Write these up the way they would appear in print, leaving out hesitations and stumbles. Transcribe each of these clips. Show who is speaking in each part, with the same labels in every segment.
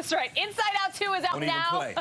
Speaker 1: That's right. Inside Out 2 is out now.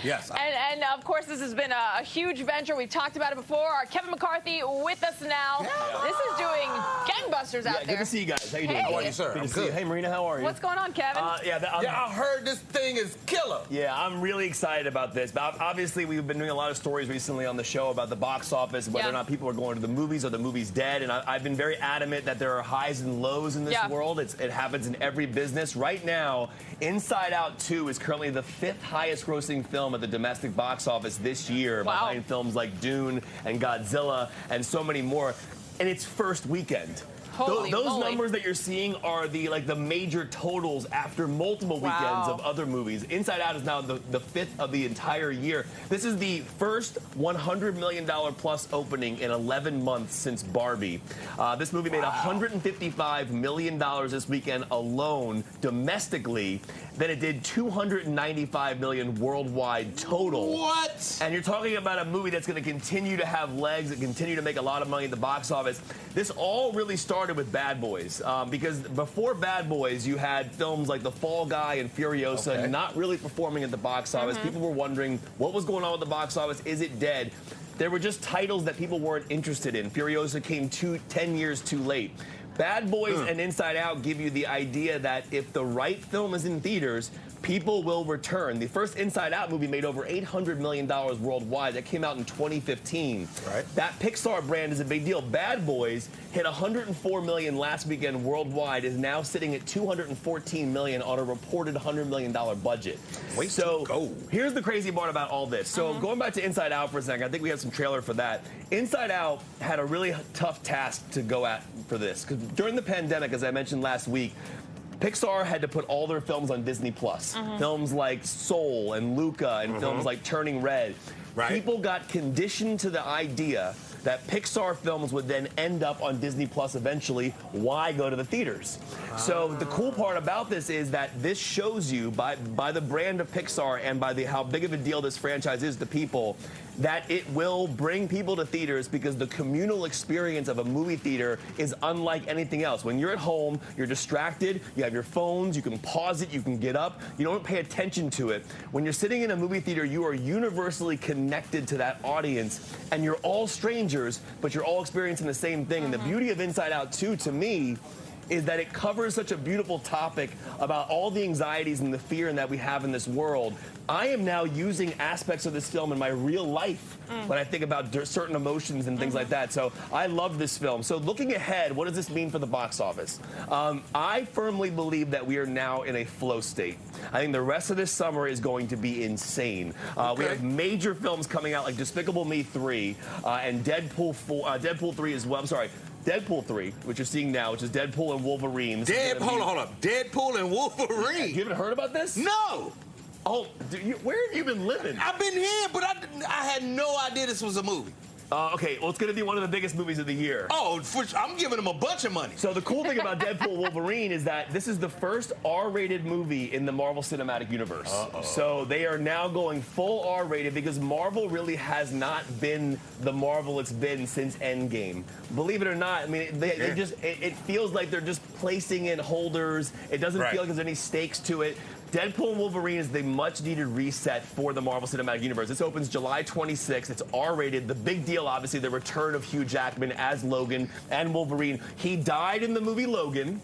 Speaker 2: Yes.
Speaker 1: And of course, this has been a huge venture. We've talked about it before. Our Kevin McCarthy with us now.
Speaker 2: Yeah.
Speaker 1: This is doing gangbusters out there.
Speaker 3: Good to see you guys. How you doing?
Speaker 1: Hey.
Speaker 2: How are you, sir?
Speaker 3: Good
Speaker 2: I'm
Speaker 3: to see you. Hey, Marina, how are you?
Speaker 1: What's going on, Kevin?
Speaker 2: I heard this thing is killer.
Speaker 3: Yeah, I'm really excited about this. But obviously, we've been doing a lot of stories recently on the show about the box office, whether or not people are going to the movies or the movie's dead. And I've been very adamant that there are highs and lows in this world. It happens in every business. Right now, Inside Out 2 is currently the 5th highest grossing film at the domestic box office this year, behind films like Dune and Godzilla and so many more. And its first weekend. Those numbers that you're seeing are the major totals after multiple weekends of other movies. Inside Out is now the 5th of the entire year. This is the first $100 million plus opening in 11 months since Barbie. This movie made $155 million this weekend alone domestically. Then it did $295 million worldwide total.
Speaker 2: What?
Speaker 3: And you're talking about a movie that's going to continue to have legs and continue to make a lot of money at the box office. This all really started with Bad Boys, because before Bad Boys, you had films like The Fall Guy and Furiosa not really performing at the box office. People were wondering what was going on with the box office. Is it dead? There were just titles that people weren't interested in. Furiosa came 10 years too late. Bad Boys and Inside Out give you the idea that if the right film is in theaters, people will return. The first Inside Out movie made over $800 million worldwide. That came out in 2015. Right. That Pixar brand is a big deal. Bad Boys hit $104 million last weekend worldwide, is now sitting at $214 million on a reported $100 million budget. Here's the crazy part about all this. So going back to Inside Out for a second, I think we have some trailer for that. Inside Out had a really tough task to go at for this, because during the pandemic, as I mentioned last week, Pixar had to put all their films on Disney+. Films like Soul and Luca and films like Turning Red. People got conditioned to the idea that Pixar films would then end up on Disney Plus eventually. Why go to the theaters? So the cool part about this is that this shows you, by the brand of Pixar and by how big of a deal this franchise is to people, that it will bring people to theaters, because the communal experience of a movie theater is unlike anything else. When you're at home, you're distracted, you have your phones, you can pause it, you can get up, you don't pay attention to it. When you're sitting in a movie theater, you are universally connected to that audience, and you're all strangers, but you're all experiencing the same thing. And the beauty of Inside Out 2, to me, is that it covers such a beautiful topic about all the anxieties and the fear that we have in this world. I am now using aspects of this film in my real life when I think about certain emotions and things like that. So I love this film. So looking ahead, what does this mean for the box office? I firmly believe that we are now in a flow state. I think the rest of this summer is going to be insane. We have major films coming out like Despicable Me 3 and Deadpool 3 as well. I'm sorry. Deadpool 3, which you're seeing now, which is Deadpool and Wolverine.
Speaker 2: Hold on. Deadpool and Wolverine.
Speaker 3: You haven't heard about this?
Speaker 2: No.
Speaker 3: Oh, where have you been living?
Speaker 2: I've been here, but I had no idea this was a movie.
Speaker 3: Okay, well, it's going to be one of the biggest movies of the year.
Speaker 2: Oh, I'm giving them a bunch of money.
Speaker 3: So the cool thing about Deadpool Wolverine is that this is the first R-rated movie in the Marvel Cinematic Universe. So they are now going full R-rated, because Marvel really has not been the Marvel it's been since Endgame. Believe it or not, I mean, they just, it feels like they're just placing in holders. It doesn't feel like there's any stakes to it. Deadpool and Wolverine is the much-needed reset for the Marvel Cinematic Universe. This opens July 26th. It's R-rated. The big deal, obviously, the return of Hugh Jackman as Logan and Wolverine. He died in the movie Logan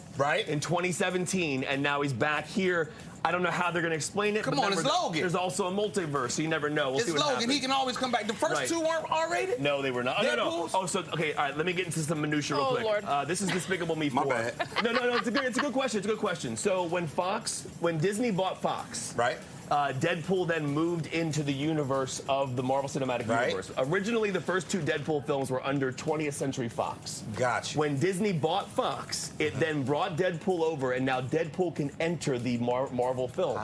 Speaker 3: in 2017, and now he's back here. I don't know how they're going to explain it.
Speaker 2: Come on, it's Logan.
Speaker 3: There's also a multiverse, so you never know. We'll see what
Speaker 2: Logan.
Speaker 3: happens.
Speaker 2: He can always come back. The first two weren't R-rated?
Speaker 3: No, they were not. No. Oh, so, okay, all right, let me get into some minutia real quick.
Speaker 1: Lord.
Speaker 3: This is Despicable Me 4.
Speaker 2: My bad.
Speaker 3: No, it's a good question. It's a good question. So when Disney bought Fox, Deadpool then moved into the universe of the Marvel Cinematic Universe. Originally, the first two Deadpool films were under 20th Century Fox.
Speaker 2: Gotcha.
Speaker 3: When Disney bought Fox, it then brought Deadpool over, and now Deadpool can enter the Marvel films,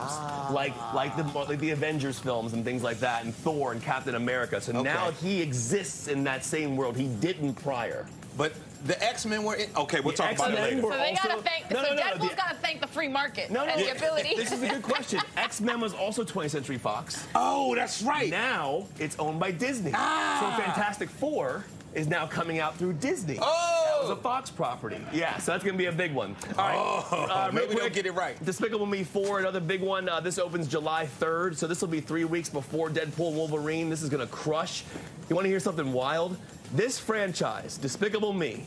Speaker 3: like the Avengers films and things like that, and Thor and Captain America. So now he exists in that same world. He didn't prior.
Speaker 2: But the X-Men were in. Okay, we'll talk about it later.
Speaker 1: So they gotta thank. Deadpool's gotta thank the free market and the ability.
Speaker 3: This is a good question. X-Men was also 20th Century Fox.
Speaker 2: Oh, that's right.
Speaker 3: Now it's owned by Disney. So Fantastic Four is now coming out through Disney.
Speaker 2: Oh.
Speaker 3: was a Fox property. Yeah, so that's going to be a big one. All right.
Speaker 2: Maybe we don't get it right.
Speaker 3: Despicable Me 4, another big one. This opens July 3rd, so this will be 3 weeks before Deadpool and Wolverine. This is going to crush. You want to hear something wild? This franchise, Despicable Me,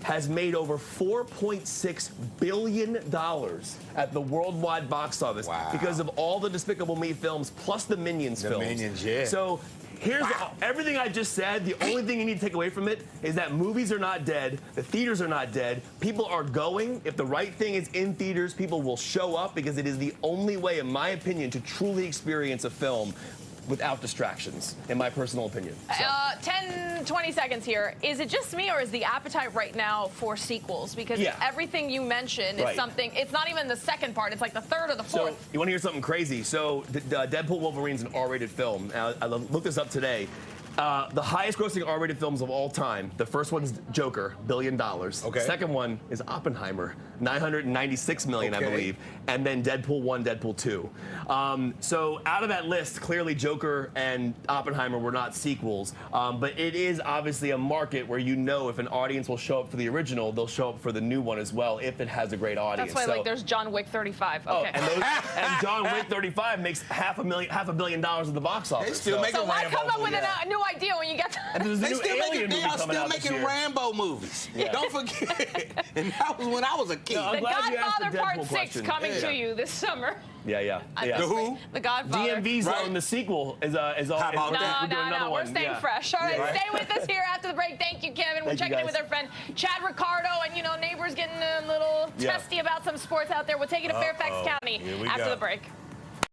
Speaker 3: has made over $4.6 billion at the worldwide box office because of all the Despicable Me films plus the Minions films.
Speaker 2: The Minions, yeah.
Speaker 3: So here's everything I just said. The only thing you need to take away from it is that movies are not dead. The theaters are not dead. People are going. If the right thing is in theaters, people will show up because it is the only way, in my opinion, to truly experience a film without distractions, in my personal opinion. So.
Speaker 1: 10, 20 seconds here. Is it just me, or is the appetite right now for sequels? Because everything you mentioned is something, it's not even the second part, it's like the third or the fourth.
Speaker 3: So, you want to hear something crazy? So, Deadpool Wolverine's an R-rated film. I looked this up today. The highest grossing R-rated films of all time. The first one's Joker, $1 billion. Okay. Second one is Oppenheimer, $996 million, I believe. And then Deadpool 1, Deadpool 2. So out of that list, clearly Joker and Oppenheimer were not sequels. But it is obviously a market where you know if an audience will show up for the original, they'll show up for the new one as well if it has a great audience.
Speaker 1: That's why, like, there's John Wick 35. Okay.
Speaker 3: And John Wick 35 makes half a $500 million at the box office.
Speaker 2: They still making
Speaker 1: why come up with a new idea when you get to...
Speaker 2: They are still making Rambo movies. Yeah. Don't forget. And that was when I was a kid.
Speaker 1: The Godfather Part 6 coming to you this summer.
Speaker 3: Yeah.
Speaker 2: The who?
Speaker 1: The Godfather.
Speaker 3: DMV Zone, the sequel, is all.
Speaker 2: How about that?
Speaker 1: No. We're staying fresh. All right, stay with us here after the break. Thank you, Kevin. We're checking in with our friend Chad Ricardo, and, you know, neighbors getting a little testy about some sports out there. We'll take you to Fairfax County after the break.